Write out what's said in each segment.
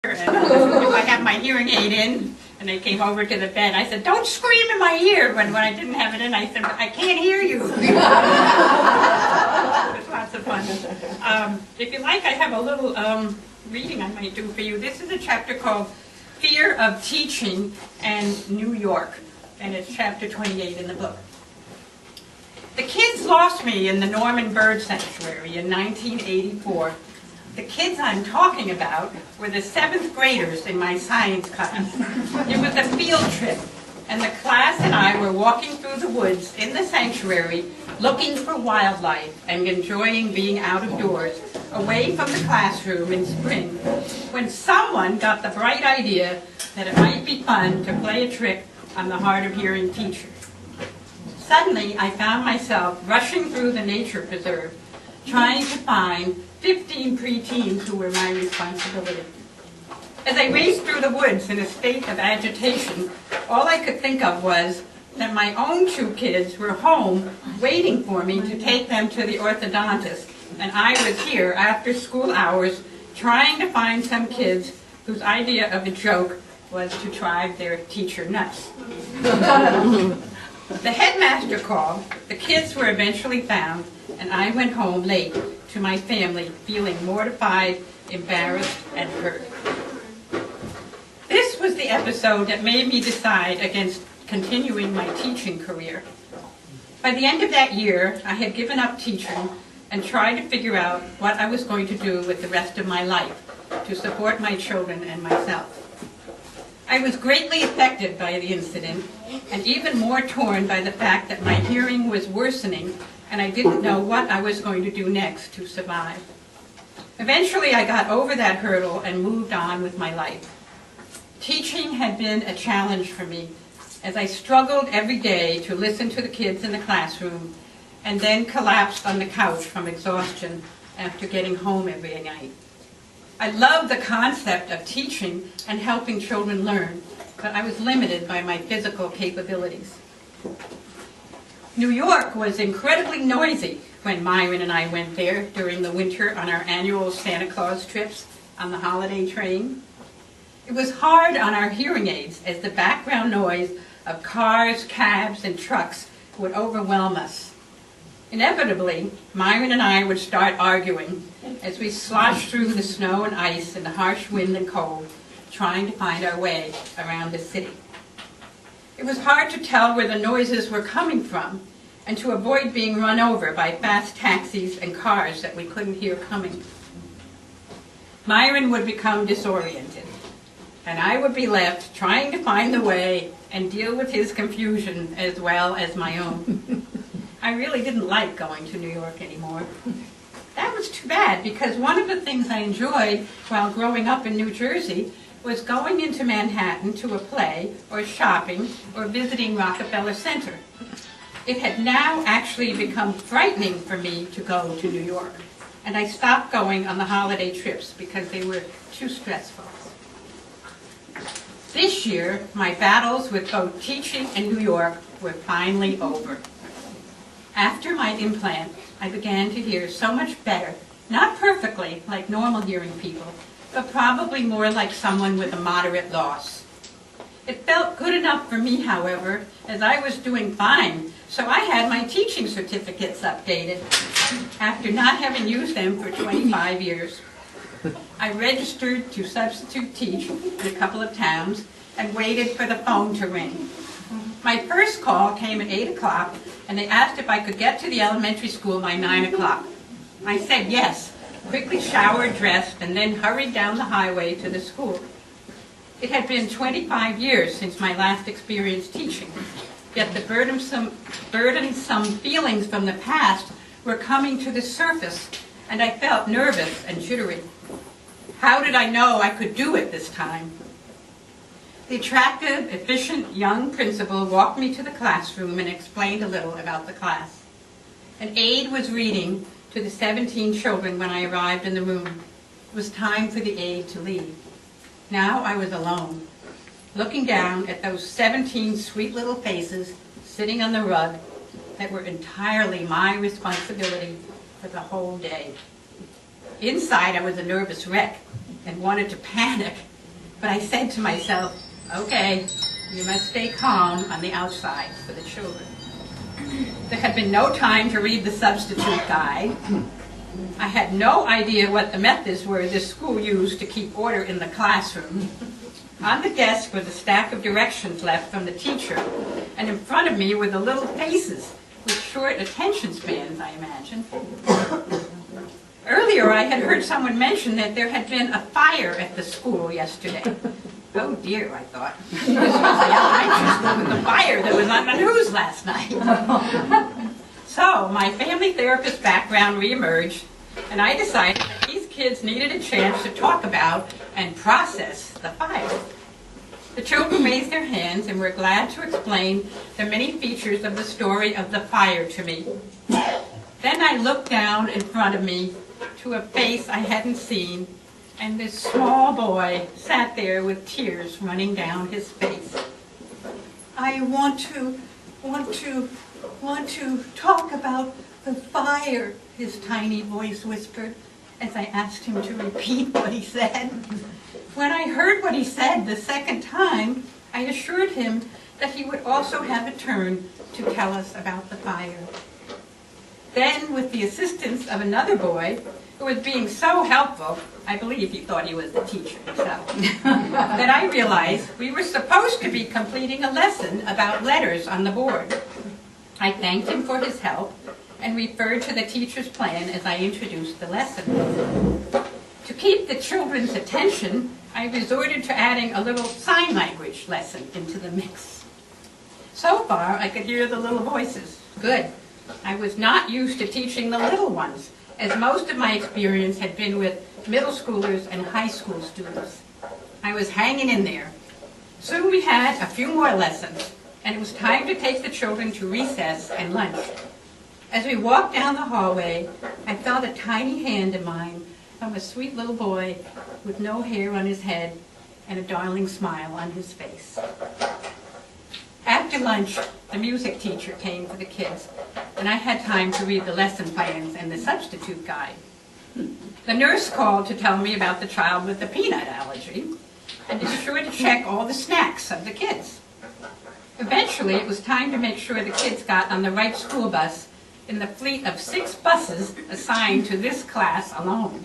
And if I had my hearing aid in and they came over to the bed, I said, "Don't scream in my ear." When I didn't have it in, I said, "I can't hear you." It was lots of fun. If you like, I have a little reading I might do for you. This is a chapter called Fear of Teaching and New York, and it's chapter 28 in the book. The kids lost me in the Norman Bird Sanctuary in 1984. The kids I'm talking about were the 7th graders in my science class. It was a field trip, and the class and I were walking through the woods in the sanctuary looking for wildlife and enjoying being out of doors, away from the classroom in spring, when someone got the bright idea that it might be fun to play a trick on the hard-of-hearing teacher. Suddenly, I found myself rushing through the nature preserve, trying to find 15 preteens who were my responsibility. As I raced through the woods in a state of agitation, all I could think of was that my own 2 kids were home waiting for me to take them to the orthodontist, and I was here after school hours trying to find some kids whose idea of a joke was to drive their teacher nuts. The headmaster called, the kids were eventually found, and I went home late to my family, feeling mortified, embarrassed, and hurt. This was the episode that made me decide against continuing my teaching career. By the end of that year, I had given up teaching and tried to figure out what I was going to do with the rest of my life to support my children and myself. I was greatly affected by the incident, and even more torn by the fact that my hearing was worsening and I didn't know what I was going to do next to survive. Eventually, I got over that hurdle and moved on with my life. Teaching had been a challenge for me, as I struggled every day to listen to the kids in the classroom and then collapsed on the couch from exhaustion after getting home every night. I loved the concept of teaching and helping children learn, but I was limited by my physical capabilities. New York was incredibly noisy when Myron and I went there during the winter on our annual Santa Claus trips on the holiday train. It was hard on our hearing aids as the background noise of cars, cabs, and trucks would overwhelm us. Inevitably, Myron and I would start arguing as we sloshed through the snow and ice and the harsh wind and cold, trying to find our way around the city. It was hard to tell where the noises were coming from and to avoid being run over by fast taxis and cars that we couldn't hear coming. Myron would become disoriented, and I would be left trying to find the way and deal with his confusion as well as my own. I really didn't like going to New York anymore. That was too bad, because one of the things I enjoyed while growing up in New Jersey was going into Manhattan to a play, or shopping, or visiting Rockefeller Center. It had now actually become frightening for me to go to New York, and I stopped going on the holiday trips because they were too stressful. This year, my battles with both teaching and New York were finally over. After my implant, I began to hear so much better, not perfectly like normal hearing people, but probably more like someone with a moderate loss. It felt good enough for me, however, as I was doing fine, so I had my teaching certificates updated after not having used them for 25 years. I registered to substitute teach in a couple of towns and waited for the phone to ring. My first call came at 8 o'clock, and they asked if I could get to the elementary school by 9 o'clock. I said yes, quickly showered, dressed, and then hurried down the highway to the school. It had been 25 years since my last experience teaching, yet the burdensome feelings from the past were coming to the surface, and I felt nervous and jittery. How did I know I could do it this time? The attractive, efficient young principal walked me to the classroom and explained a little about the class. An aide was reading to the 17 children when I arrived in the room. It was time for the aide to leave. Now I was alone, looking down at those 17 sweet little faces sitting on the rug that were entirely my responsibility for the whole day. Inside, I was a nervous wreck and wanted to panic, But I said to myself, okay, you must stay calm on the outside for the children. There had been no time to read the substitute guide. I had no idea what the methods were this school used to keep order in the classroom. On the desk was a stack of directions left from the teacher, and in front of me were the little faces with short attention spans, I imagine. Earlier, I had heard someone mention that there had been a fire at the school yesterday. Oh dear, I thought. This was the elementary school with the fire that was on the news last night. So, my family therapist background reemerged, and I decided that these kids needed a chance to talk about and process the fire. The children raised their hands and were glad to explain the many features of the story of the fire to me. Then I looked down in front of me to a face I hadn't seen, and this small boy sat there with tears running down his face. I want to talk about the fire, his tiny voice whispered, as I asked him to repeat what he said. When I heard what he said the second time, I assured him that he would also have a turn to tell us about the fire. Then, with the assistance of another boy, who was being so helpful, I believe he thought he was the teacher himself, that I realized we were supposed to be completing a lesson about letters on the board. I thanked him for his help and referred to the teacher's plan as I introduced the lesson. To keep the children's attention, I resorted to adding a little sign language lesson into the mix. So far, I could hear the little voices. Good. I was not used to teaching the little ones, as most of my experience had been with middle schoolers and high school students. I was hanging in there. Soon we had a few more lessons, and it was time to take the children to recess and lunch. As we walked down the hallway, I felt a tiny hand in mine from a sweet little boy with no hair on his head and a darling smile on his face. After lunch, the music teacher came for the kids, and I had time to read the lesson plans and the substitute guide. The nurse called to tell me about the child with the peanut allergy, and to be sure to check all the snacks of the kids. Eventually, it was time to make sure the kids got on the right school bus in the fleet of 6 buses assigned to this class alone.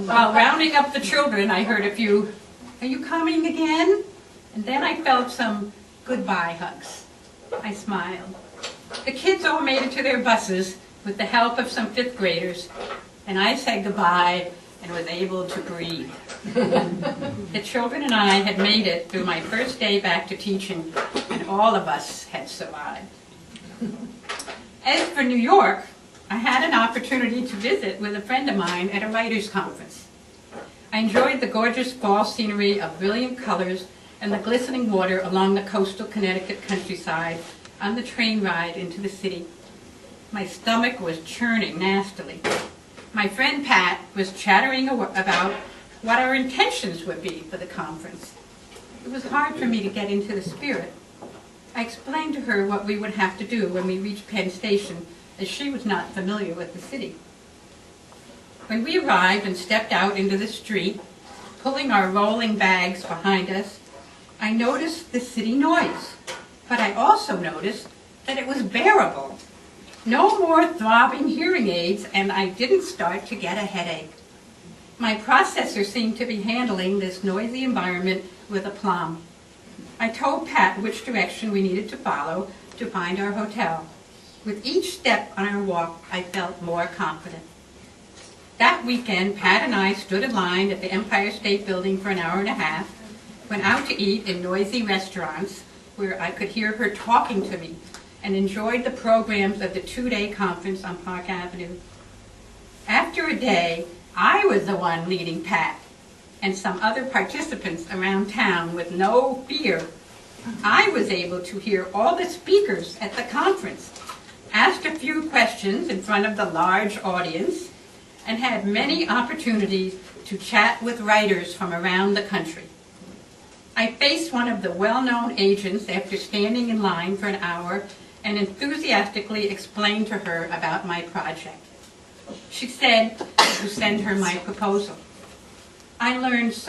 While rounding up the children, I heard a few, "Are you coming again?" And then I felt some goodbye hugs. I smiled. The kids all made it to their buses with the help of some 5th graders, and I said goodbye and was able to breathe. The children and I had made it through my first day back to teaching, and all of us had survived. As for New York, I had an opportunity to visit with a friend of mine at a writers' conference. I enjoyed the gorgeous fall scenery of brilliant colors and the glistening water along the coastal Connecticut countryside on the train ride into the city. My stomach was churning nastily. My friend Pat was chattering about what our intentions would be for the conference. It was hard for me to get into the spirit. I explained to her what we would have to do when we reached Penn Station, as she was not familiar with the city. When we arrived and stepped out into the street, pulling our rolling bags behind us, I noticed the city noise, but I also noticed that it was bearable. No more throbbing hearing aids, and I didn't start to get a headache. My processor seemed to be handling this noisy environment with aplomb. I told Pat which direction we needed to follow to find our hotel. With each step on our walk, I felt more confident. That weekend, Pat and I stood in line at the Empire State Building for an hour and a half, went out to eat in noisy restaurants where I could hear her talking to me, and enjoyed the programs of the 2-day conference on Park Avenue. After a day, I was the one leading Pat and some other participants around town with no fear. I was able to hear all the speakers at the conference, asked a few questions in front of the large audience, and had many opportunities to chat with writers from around the country. I faced one of the well-known agents after standing in line for an hour and enthusiastically explained to her about my project. She said to send her my proposal. I learned so